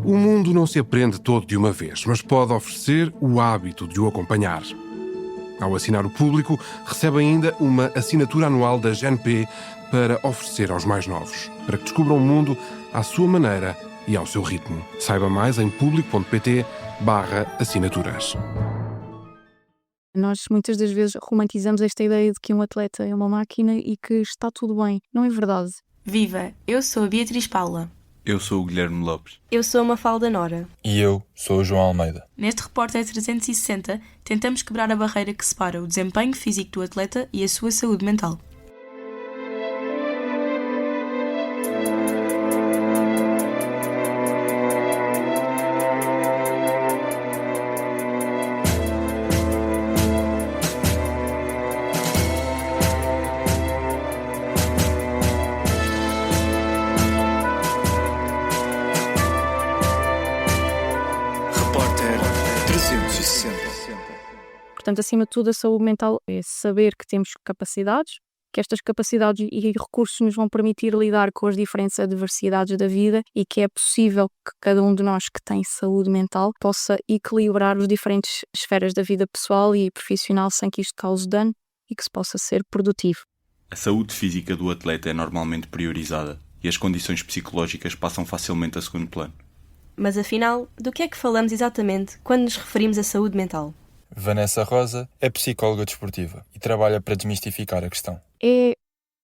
O mundo não se aprende todo de uma vez, mas pode oferecer o hábito de o acompanhar. Ao assinar o público, recebe ainda uma assinatura anual da GNP para oferecer aos mais novos, para que descubram o mundo à sua maneira e ao seu ritmo. Saiba mais em público.pt/assinaturas. Nós muitas das vezes romantizamos esta ideia de que um atleta é uma máquina e que está tudo bem. Não é verdade. Viva! Eu sou a Beatriz Paula. Eu sou o Guilherme Lopes. Eu sou a Mafalda Nora. E eu sou o João Almeida. Neste Repórter 360, tentamos quebrar a barreira que separa o desempenho físico do atleta e a sua saúde mental. Portanto, acima de tudo, a saúde mental é saber que temos capacidades, que estas capacidades e recursos nos vão permitir lidar com as diferentes adversidades da vida e que é possível que cada um de nós que tem saúde mental possa equilibrar as diferentes esferas da vida pessoal e profissional sem que isto cause dano e que se possa ser produtivo. A saúde física do atleta é normalmente priorizada e as condições psicológicas passam facilmente a segundo plano. Mas afinal, do que é que falamos exatamente quando nos referimos à saúde mental? Vanessa Rosa é psicóloga desportiva e trabalha para desmistificar a questão. É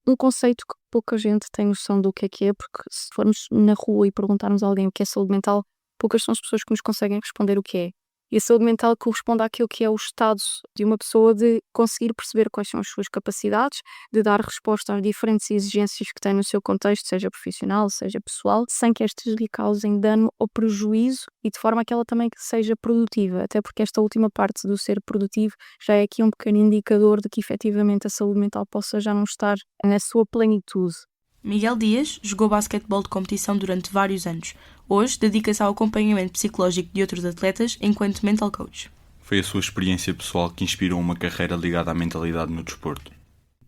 um conceito que pouca gente tem noção do que é, porque se formos na rua e perguntarmos a alguém o que é saúde mental, poucas são as pessoas que nos conseguem responder o que é. E a saúde mental corresponde àquilo que é o estado de uma pessoa de conseguir perceber quais são as suas capacidades, de dar resposta às diferentes exigências que tem no seu contexto, seja profissional, seja pessoal, sem que estas lhe causem dano ou prejuízo e de forma que ela também seja produtiva, até porque esta última parte do ser produtivo já é aqui um pequeno indicador de que efetivamente a saúde mental possa já não estar na sua plenitude. Miguel Dias jogou basquetebol de competição durante vários anos. Hoje dedica-se ao acompanhamento psicológico de outros atletas enquanto mental coach. Foi a sua experiência pessoal que inspirou uma carreira ligada à mentalidade no desporto.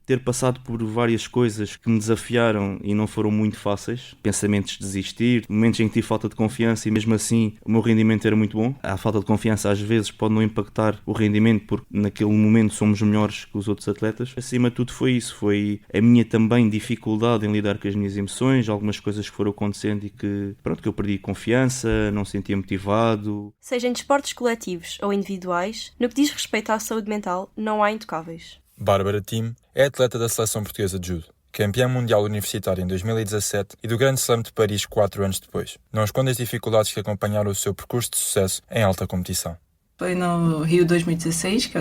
Ter passado por várias coisas que me desafiaram e não foram muito fáceis, pensamentos de desistir, momentos em que tive falta de confiança e mesmo assim o meu rendimento era muito bom. A falta de confiança às vezes pode não impactar o rendimento porque naquele momento somos melhores que os outros atletas. Acima de tudo foi isso, foi a minha também dificuldade em lidar com as minhas emoções, algumas coisas que foram acontecendo e que eu perdi confiança, não sentia motivado. Seja em desportos coletivos ou individuais, no que diz respeito à saúde mental, não há intocáveis. Bárbara Tim é atleta da Seleção Portuguesa de Judo, campeã mundial universitária em 2017 e do Grande Slam de Paris 4 anos depois. Não esconde as dificuldades que acompanharam o seu percurso de sucesso em alta competição. Foi no Rio 2016, que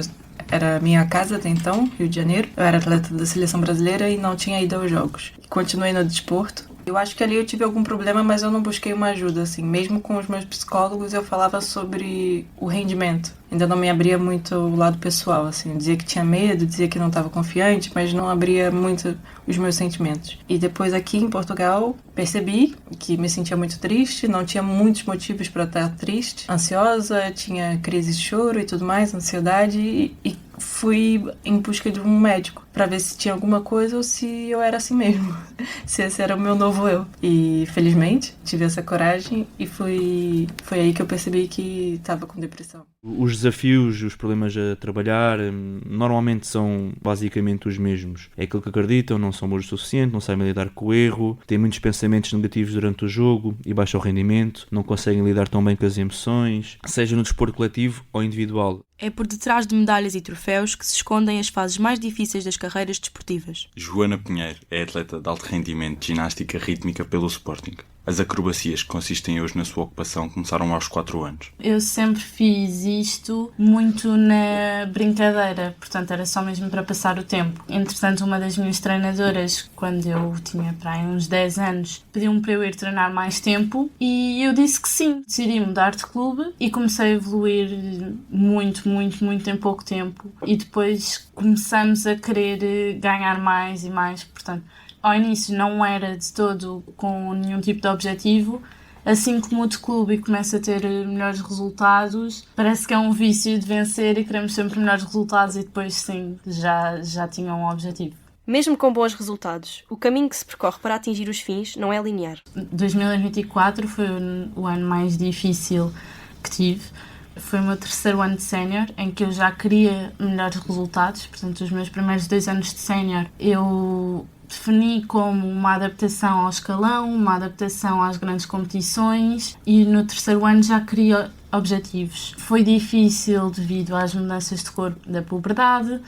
era a minha casa até então, Rio de Janeiro. Eu era atleta da Seleção Brasileira e não tinha ido aos jogos. Continuei no desporto. Eu acho que ali eu tive algum problema, mas eu não busquei uma ajuda, assim. Mesmo com os meus psicólogos, eu falava sobre o rendimento. Ainda não me abria muito o lado pessoal, assim. Eu dizia que tinha medo, dizia que não estava confiante, mas não abria muito os meus sentimentos. E depois aqui em Portugal, percebi que me sentia muito triste, não tinha muitos motivos para estar triste. Ansiosa, tinha crises de choro e tudo mais, ansiedade, e fui em busca de um médico para ver se tinha alguma coisa ou se eu era assim mesmo, se esse era o meu novo eu. E felizmente tive essa coragem e foi aí que eu percebi que estava com depressão. Os desafios, os problemas a trabalhar, normalmente são basicamente os mesmos. É aquilo que acreditam, não são bons o suficiente, não sabem lidar com o erro, têm muitos pensamentos negativos durante o jogo e baixam o rendimento, não conseguem lidar tão bem com as emoções, seja no desporto coletivo ou individual. É por detrás de medalhas e troféus que se escondem as fases mais difíceis das carreiras desportivas. Joana Pinheiro é atleta de alto rendimento de ginástica rítmica pelo Sporting. As acrobacias que consistem hoje na sua ocupação começaram aos 4 anos. Eu sempre fiz isto muito na brincadeira, portanto era só mesmo para passar o tempo. Entretanto, uma das minhas treinadoras, quando eu tinha para aí uns 10 anos, pediu-me para eu ir treinar mais tempo e eu disse que sim. Decidi mudar de clube e comecei a evoluir muito em pouco tempo. E depois começamos a querer ganhar mais e mais, portanto... Ao início não era de todo com nenhum tipo de objetivo. Assim que mudo de clube e começo a ter melhores resultados, parece que é um vício de vencer e queremos sempre melhores resultados e depois sim, já tinha um objetivo. Mesmo com bons resultados, o caminho que se percorre para atingir os fins não é linear. 2024 foi o ano mais difícil que tive. Foi o meu terceiro ano de sénior, em que eu já queria melhores resultados. Portanto, os meus primeiros 2 anos de sénior eu defini como uma adaptação ao escalão, uma adaptação às grandes competições, e no terceiro ano já queria objetivos. Foi difícil devido às mudanças de corpo da puberdade,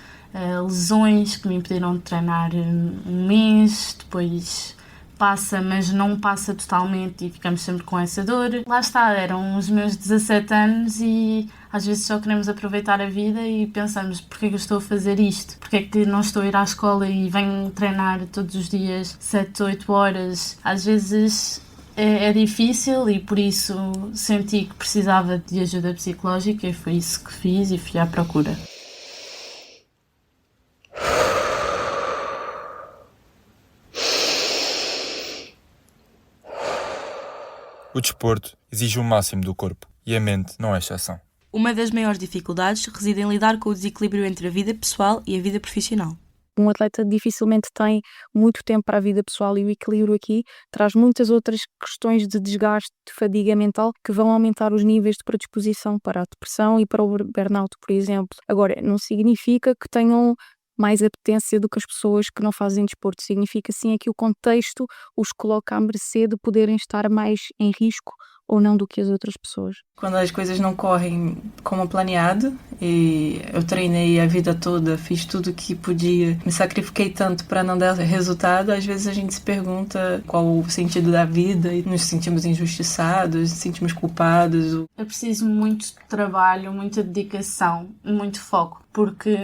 lesões que me impediram de treinar um mês, depois passa, mas não passa totalmente e ficamos sempre com essa dor. Lá está, eram os meus 17 anos e às vezes só queremos aproveitar a vida e pensamos, porquê é que eu estou a fazer isto? Porquê é que não estou a ir à escola e venho treinar todos os dias 7, 8 horas? Às vezes é difícil e por isso senti que precisava de ajuda psicológica e foi isso que fiz e fui à procura. O desporto exige o máximo do corpo e a mente não é exceção. Uma das maiores dificuldades reside em lidar com o desequilíbrio entre a vida pessoal e a vida profissional. Um atleta dificilmente tem muito tempo para a vida pessoal e o equilíbrio aqui traz muitas outras questões de desgaste, de fadiga mental que vão aumentar os níveis de predisposição para a depressão e para o burnout, por exemplo. Agora, não significa que tenham mais apetência do que as pessoas que não fazem desporto. Significa sim é que o contexto os coloca à mercê de poderem estar mais em risco ou não do que as outras pessoas. Quando as coisas não correm como planeado, e eu treinei a vida toda, fiz tudo que podia, me sacrifiquei tanto para não dar resultado, às vezes a gente se pergunta qual o sentido da vida e nos sentimos injustiçados, nos sentimos culpados. É preciso muito trabalho, muita dedicação, muito foco, porque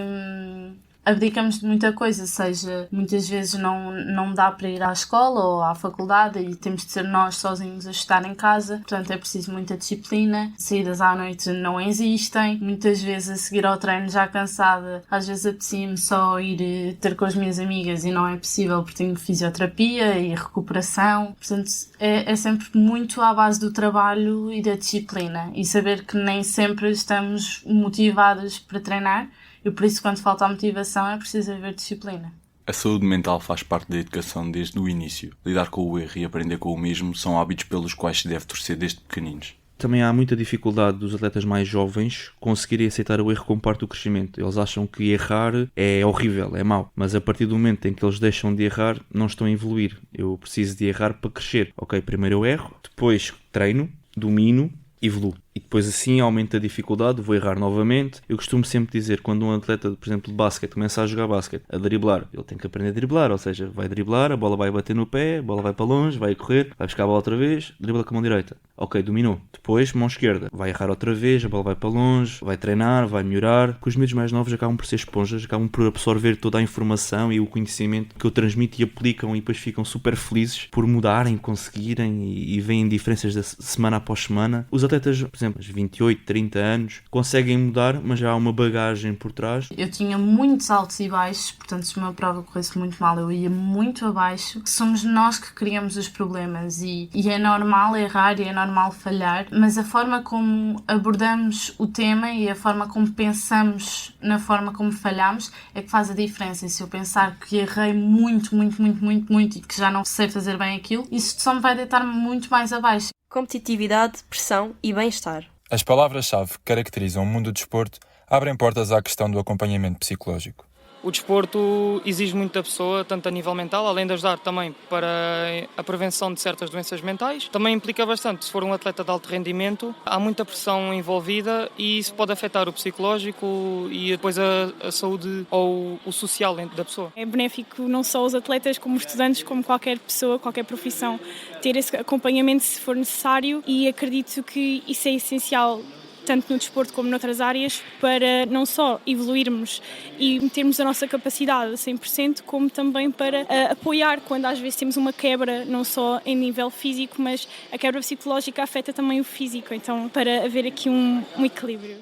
abdicamos de muita coisa, seja, muitas vezes não dá para ir à escola ou à faculdade e temos de ser nós sozinhos a estar em casa, portanto é preciso muita disciplina, saídas à noite não existem, muitas vezes a seguir ao treino já cansada, às vezes apetecia-me só ir ter com as minhas amigas e não é possível porque tenho fisioterapia e recuperação, portanto é sempre muito à base do trabalho e da disciplina e saber que nem sempre estamos motivados para treinar. E por isso, quando falta a motivação, é preciso haver disciplina. A saúde mental faz parte da educação desde o início. Lidar com o erro e aprender com o mesmo são hábitos pelos quais se deve torcer desde pequeninos. Também há muita dificuldade dos atletas mais jovens conseguirem aceitar o erro como parte do crescimento. Eles acham que errar é horrível, é mau. Mas a partir do momento em que eles deixam de errar, não estão a evoluir. Eu preciso de errar para crescer. Ok, primeiro eu erro, depois treino, domino, evoluo. E depois assim aumenta a dificuldade, vou errar novamente. Eu costumo sempre dizer, quando um atleta, por exemplo, de basquete, começa a jogar basquete, a driblar, ele tem que aprender a driblar, ou seja, vai driblar, a bola vai bater no pé, a bola vai para longe, vai correr, vai buscar a bola outra vez, dribla com a mão direita. Ok, dominou. Depois, mão esquerda, vai errar outra vez, a bola vai para longe, vai treinar, vai melhorar. Porque os miúdos mais novos acabam por ser esponjas, acabam por absorver toda a informação e o conhecimento que eu transmito e aplicam e depois ficam super felizes por mudarem, conseguirem e veem diferenças de semana após semana. Os atletas, por exemplo, 28, 30 anos, conseguem mudar, mas já há uma bagagem por trás. Eu tinha muitos altos e baixos, portanto, se uma prova corresse muito mal, eu ia muito abaixo. Somos nós que criamos os problemas e é normal errar e é normal falhar, mas a forma como abordamos o tema e a forma como pensamos na forma como falhamos é que faz a diferença. E se eu pensar que errei muito e que já não sei fazer bem aquilo, isso só me vai deitar muito mais abaixo. Competitividade, pressão e bem-estar. As palavras-chave que caracterizam o mundo do desporto abrem portas à questão do acompanhamento psicológico. O desporto exige muito da pessoa, tanto a nível mental, além de ajudar também para a prevenção de certas doenças mentais. Também implica bastante, se for um atleta de alto rendimento, há muita pressão envolvida e isso pode afetar o psicológico e depois a saúde ou o social dentro da pessoa. É benéfico não só os atletas, como os estudantes, como qualquer pessoa, qualquer profissão, ter esse acompanhamento se for necessário e acredito que isso é essencial tanto no desporto como noutras áreas, para não só evoluirmos e metermos a nossa capacidade a 100%, como também para apoiar quando às vezes temos uma quebra, não só em nível físico, mas a quebra psicológica afeta também o físico, então para haver aqui um equilíbrio.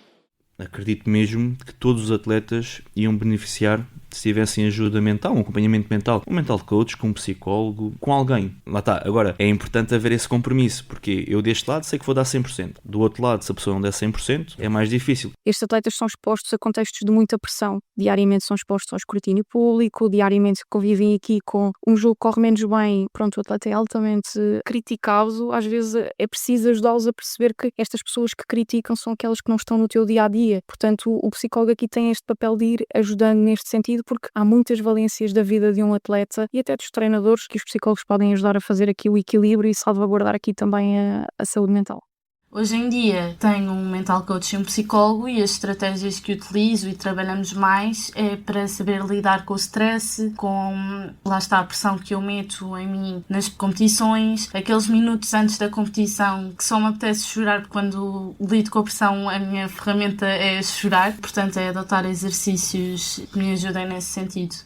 Acredito mesmo que todos os atletas iam beneficiar se tivessem ajuda mental, um acompanhamento mental, um mental coach, com um psicólogo, com alguém. Lá está. Agora, é importante haver esse compromisso, porque eu deste lado sei que vou dar 100%. Do outro lado, se a pessoa não der 100%, é mais difícil. Estes atletas são expostos a contextos de muita pressão. Diariamente são expostos ao escrutínio público, diariamente convivem aqui com um jogo que corre menos bem. Pronto, o atleta é altamente criticado. Às vezes é preciso ajudá-los a perceber que estas pessoas que criticam são aquelas que não estão no teu dia-a-dia. Portanto, o psicólogo aqui tem este papel de ir ajudando neste sentido, porque há muitas valências da vida de um atleta e até dos treinadores que os psicólogos podem ajudar a fazer aqui o equilíbrio e salvaguardar aqui também a saúde mental. Hoje em dia tenho um mental coach e um psicólogo e as estratégias que utilizo e trabalhamos mais é para saber lidar com o stress, com, lá está, a pressão que eu meto em mim nas competições, aqueles minutos antes da competição que só me apetece chorar, porque quando lido com a pressão a minha ferramenta é chorar, portanto é adotar exercícios que me ajudem nesse sentido.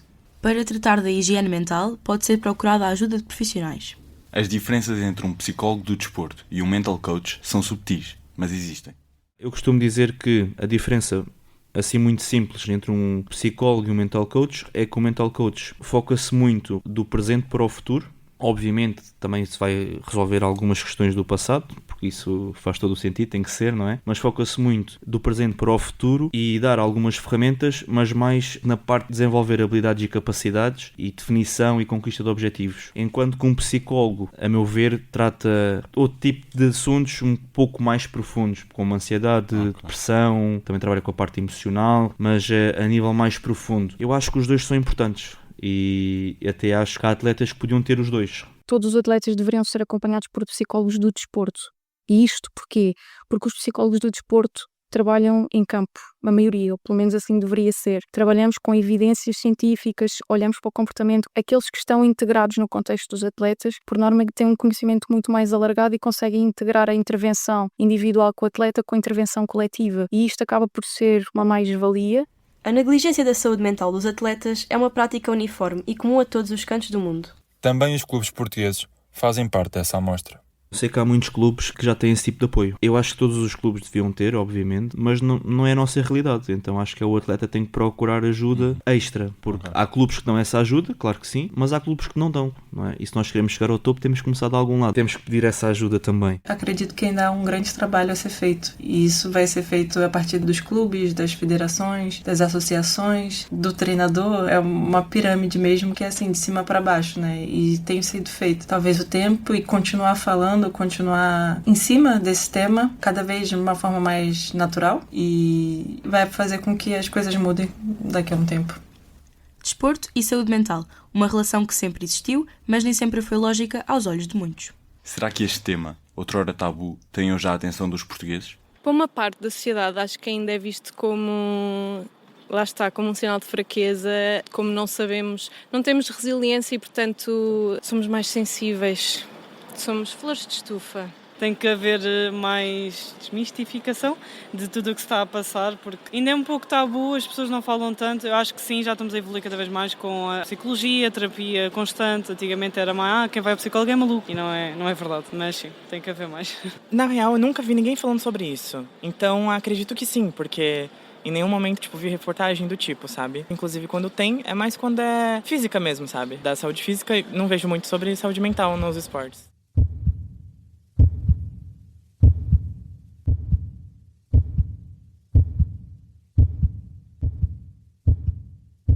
Para tratar da higiene mental, pode ser procurada a ajuda de profissionais. As diferenças entre um psicólogo do desporto e um mental coach são subtis, mas existem. Eu costumo dizer que a diferença, assim muito simples, entre um psicólogo e um mental coach é que o mental coach foca-se muito do presente para o futuro. Obviamente também se vai resolver algumas questões do passado, porque isso faz todo o sentido, tem que ser, não é? Mas foca-se muito do presente para o futuro e dar algumas ferramentas, mas mais na parte de desenvolver habilidades e capacidades e definição e conquista de objetivos. Enquanto que um psicólogo, a meu ver, trata outro tipo de assuntos um pouco mais profundos, como ansiedade, depressão, também trabalha com a parte emocional, mas a nível mais profundo. Eu acho que os dois são importantes. E até acho que há atletas que podiam ter os dois. Todos os atletas deveriam ser acompanhados por psicólogos do desporto. E isto porquê? Porque os psicólogos do desporto trabalham em campo, a maioria, ou pelo menos assim deveria ser. Trabalhamos com evidências científicas, olhamos para o comportamento. Aqueles que estão integrados no contexto dos atletas, por norma, têm um conhecimento muito mais alargado e conseguem integrar a intervenção individual com o atleta com a intervenção coletiva. E isto acaba por ser uma mais-valia. A negligência da saúde mental dos atletas é uma prática uniforme e comum a todos os cantos do mundo. Também os clubes portugueses fazem parte dessa amostra. Sei que há muitos clubes que já têm esse tipo de apoio. Eu acho que todos os clubes deviam ter, obviamente, mas não é a nossa realidade. Então acho que o atleta tem que procurar ajuda extra, porque há clubes que dão essa ajuda, claro que sim, mas há clubes que não dão, não é? E se nós queremos chegar ao topo, temos que começar de algum lado. Temos que pedir essa ajuda também. Acredito que ainda há um grande trabalho a ser feito. E isso vai ser feito a partir dos clubes, das federações, das associações, do treinador. É uma pirâmide mesmo que é assim, de cima para baixo, né? E tem sido feito. Talvez o tempo e continuar falando, continuar em cima desse tema, cada vez de uma forma mais natural, e vai fazer com que as coisas mudem daqui a um tempo. Desporto e saúde mental, uma relação que sempre existiu, mas nem sempre foi lógica aos olhos de muitos. Será que este tema, outrora tabu, tem hoje a atenção dos portugueses? Para uma parte da sociedade, acho que ainda é visto como... Lá está, como um sinal de fraqueza, como não sabemos, não temos resiliência e, portanto, somos mais sensíveis. Somos flores de estufa. Tem que haver mais desmistificação de tudo o que se está a passar, porque ainda é um pouco tabu, as pessoas não falam tanto. Eu acho que sim, já estamos a evoluir cada vez mais com a psicologia, a terapia constante. Antigamente era mais, quem vai ao psicólogo é maluco. E não é verdade, mas sim, tem que haver mais. Na real, eu nunca vi ninguém falando sobre isso. Então, acredito que sim, porque... Em nenhum momento, vi reportagem do tipo, sabe? Inclusive, quando tem, é mais quando é física mesmo, sabe? Da saúde física, não vejo muito sobre saúde mental nos esportes.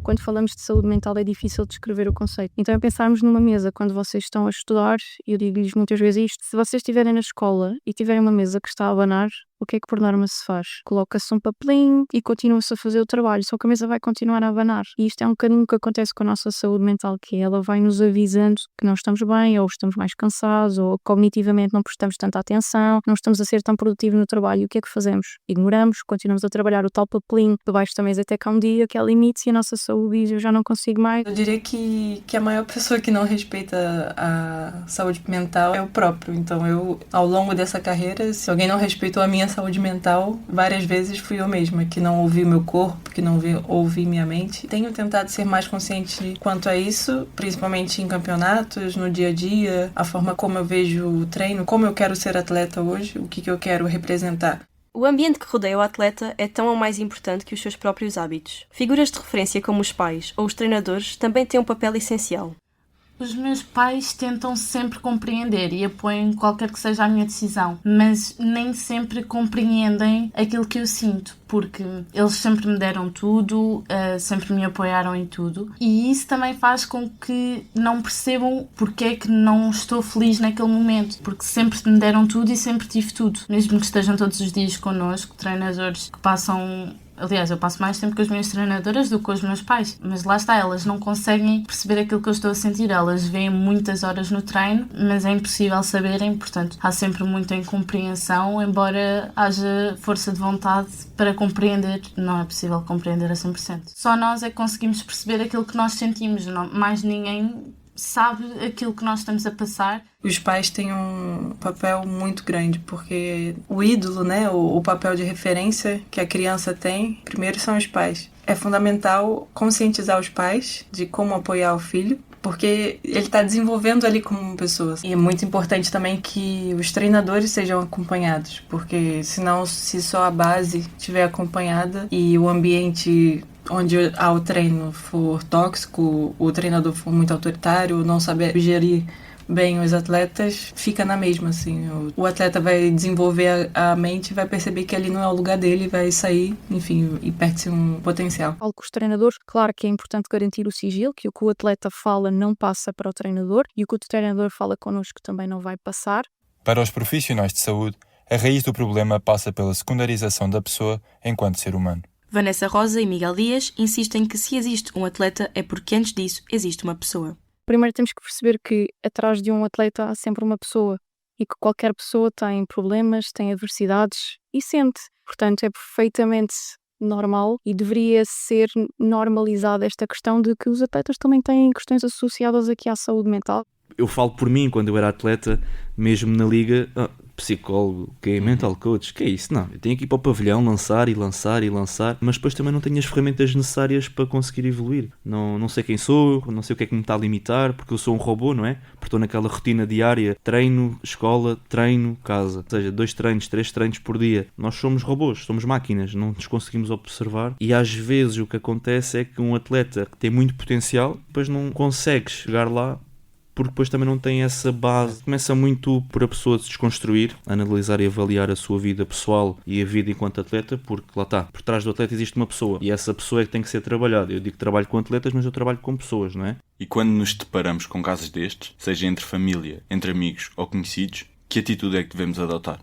Quando falamos de saúde mental é difícil descrever o conceito. Então é pensarmos numa mesa quando vocês estão a estudar, e eu digo-lhes muitas vezes isto, se vocês estiverem na escola e tiverem uma mesa que está a abanar, o que é que por norma se faz? Coloca-se um papelinho e continua-se a fazer o trabalho, só que a mesa vai continuar a abanar. E isto é um bocadinho o que acontece com a nossa saúde mental, que ela vai nos avisando que não estamos bem, ou estamos mais cansados, ou cognitivamente não prestamos tanta atenção, não estamos a ser tão produtivos no trabalho. E o que é que fazemos? Ignoramos, continuamos a trabalhar o tal papelinho debaixo da mesa até que há um dia que há limites e a nossa saúde diz: eu já não consigo mais. Eu diria que a maior pessoa que não respeita a saúde mental é o próprio. Então eu, ao longo dessa carreira, se alguém não respeitou a minha saúde mental, várias vezes fui eu mesma, que não ouvi o meu corpo, que não ouvi minha mente. Tenho tentado ser mais consciente quanto a isso, principalmente em campeonatos, no dia a dia, a forma como eu vejo o treino, como eu quero ser atleta hoje, o que eu quero representar. O ambiente que rodeia o atleta é tão ou mais importante que os seus próprios hábitos. Figuras de referência como os pais ou os treinadores também têm um papel essencial. Os meus pais tentam sempre compreender e apoiam qualquer que seja a minha decisão, mas nem sempre compreendem aquilo que eu sinto, porque eles sempre me deram tudo, sempre me apoiaram em tudo, e isso também faz com que não percebam porque é que não estou feliz naquele momento, porque sempre me deram tudo e sempre tive tudo. Mesmo que estejam todos os dias connosco, treinadores que passam... Aliás, eu passo mais tempo com as minhas treinadoras do que com os meus pais. Mas lá está, elas não conseguem perceber aquilo que eu estou a sentir. Elas veem muitas horas no treino, mas é impossível saberem. Portanto, há sempre muita incompreensão, embora haja força de vontade para compreender. Não é possível compreender a 100%. Só nós é que conseguimos perceber aquilo que nós sentimos. Não, mais ninguém sabe aquilo que nós estamos a passar. Os pais têm um papel muito grande, porque o ídolo, né, o papel de referência que a criança tem, primeiro são os pais. É fundamental conscientizar os pais de como apoiar o filho, porque ele está desenvolvendo ali como pessoa. E é muito importante também que os treinadores sejam acompanhados, porque senão, se só a base estiver acompanhada e o ambiente onde o treino for tóxico, o treinador for muito autoritário, não saber gerir bem os atletas, fica na mesma, assim. O atleta vai desenvolver a mente, vai perceber que ali não é o lugar dele, vai sair, enfim, e perde-se um potencial. Falo com os treinadores, claro que é importante garantir o sigilo, que o que o atleta fala não passa para o treinador e o que o treinador fala connosco também não vai passar. Para os profissionais de saúde, a raiz do problema passa pela secundarização da pessoa enquanto ser humano. Vanessa Rosa e Miguel Dias insistem que se existe um atleta é porque antes disso existe uma pessoa. Primeiro temos que perceber que atrás de um atleta há sempre uma pessoa e que qualquer pessoa tem problemas, tem adversidades e sente. Portanto, é perfeitamente normal e deveria ser normalizada esta questão de que os atletas também têm questões associadas aqui à saúde mental. Eu falo por mim, quando eu era atleta, mesmo na liga, psicólogo, mental coach, que é isso? Não, eu tenho que ir para o pavilhão, lançar, mas depois também não tenho as ferramentas necessárias para conseguir evoluir. Não sei quem sou, não sei o que é que me está a limitar, porque eu sou um robô, não é? Porque estou naquela rotina diária, treino, escola, treino, casa. Ou seja, 2 treinos, 3 treinos por dia. Nós somos robôs, somos máquinas, não nos conseguimos observar e às vezes o que acontece é que um atleta que tem muito potencial, depois não consegue chegar lá, porque depois também não tem essa base. Começa muito por a pessoa se desconstruir, analisar e avaliar a sua vida pessoal e a vida enquanto atleta, porque lá está, por trás do atleta existe uma pessoa e essa pessoa é que tem que ser trabalhada. Eu digo que trabalho com atletas, mas eu trabalho com pessoas, não é? E quando nos deparamos com casos destes, seja entre família, entre amigos ou conhecidos, que atitude é que devemos adotar?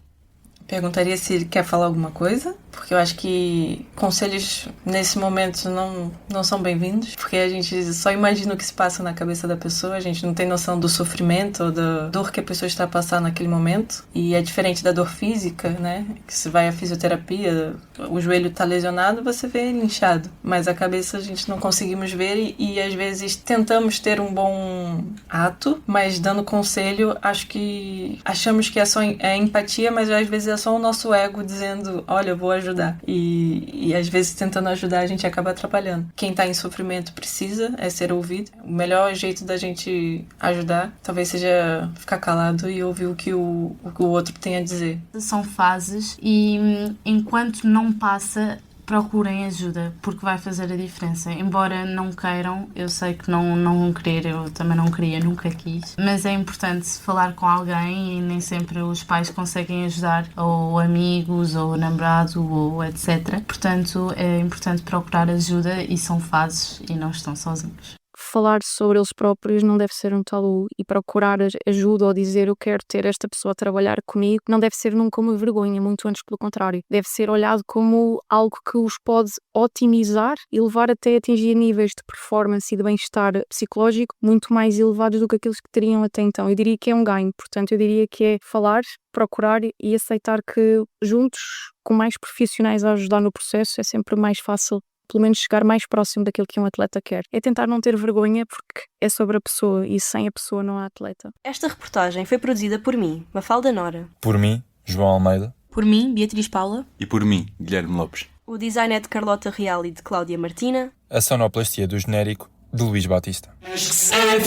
Perguntaria se ele quer falar alguma coisa, porque eu acho que conselhos nesse momento não são bem-vindos, porque a gente só imagina o que se passa na cabeça da pessoa, a gente não tem noção do sofrimento ou da dor que a pessoa está passando naquele momento, e é diferente da dor física, né, que se vai à fisioterapia, o joelho está lesionado, você vê ele inchado, mas a cabeça a gente não conseguimos ver e às vezes tentamos ter um bom ato, mas dando conselho, achamos que é só empatia, mas às vezes é só o nosso ego dizendo, olha, eu vou ajudar. E às vezes tentando ajudar a gente acaba atrapalhando. Quem está em sofrimento precisa ser ouvido. O melhor jeito da gente ajudar talvez seja ficar calado e ouvir o que o outro tem a dizer. São fases e enquanto não passa, procurem ajuda, porque vai fazer a diferença. Embora não queiram, eu sei que não vão querer, eu também não queria, nunca quis, mas é importante falar com alguém e nem sempre os pais conseguem ajudar, ou amigos, ou namorado, ou etc. Portanto, é importante procurar ajuda e são fases e não estão sozinhos. Falar sobre eles próprios não deve ser um tabu e procurar ajuda ou dizer eu quero ter esta pessoa a trabalhar comigo não deve ser nunca uma vergonha, muito antes pelo contrário. Deve ser olhado como algo que os pode otimizar e levar até a atingir níveis de performance e de bem-estar psicológico muito mais elevados do que aqueles que teriam até então. Eu diria que é um ganho, portanto eu diria que é falar, procurar e aceitar que juntos, com mais profissionais a ajudar no processo, é sempre mais fácil pelo menos chegar mais próximo daquilo que um atleta quer. É tentar não ter vergonha porque é sobre a pessoa e sem a pessoa não há atleta. Esta reportagem foi produzida por mim, Mafalda Nora. Por mim, João Almeida. Por mim, Beatriz Paula. E por mim, Guilherme Lopes. O design é de Carlota Real e de Cláudia Martina. A sonoplastia do genérico de Luís Batista. Acho que sabe,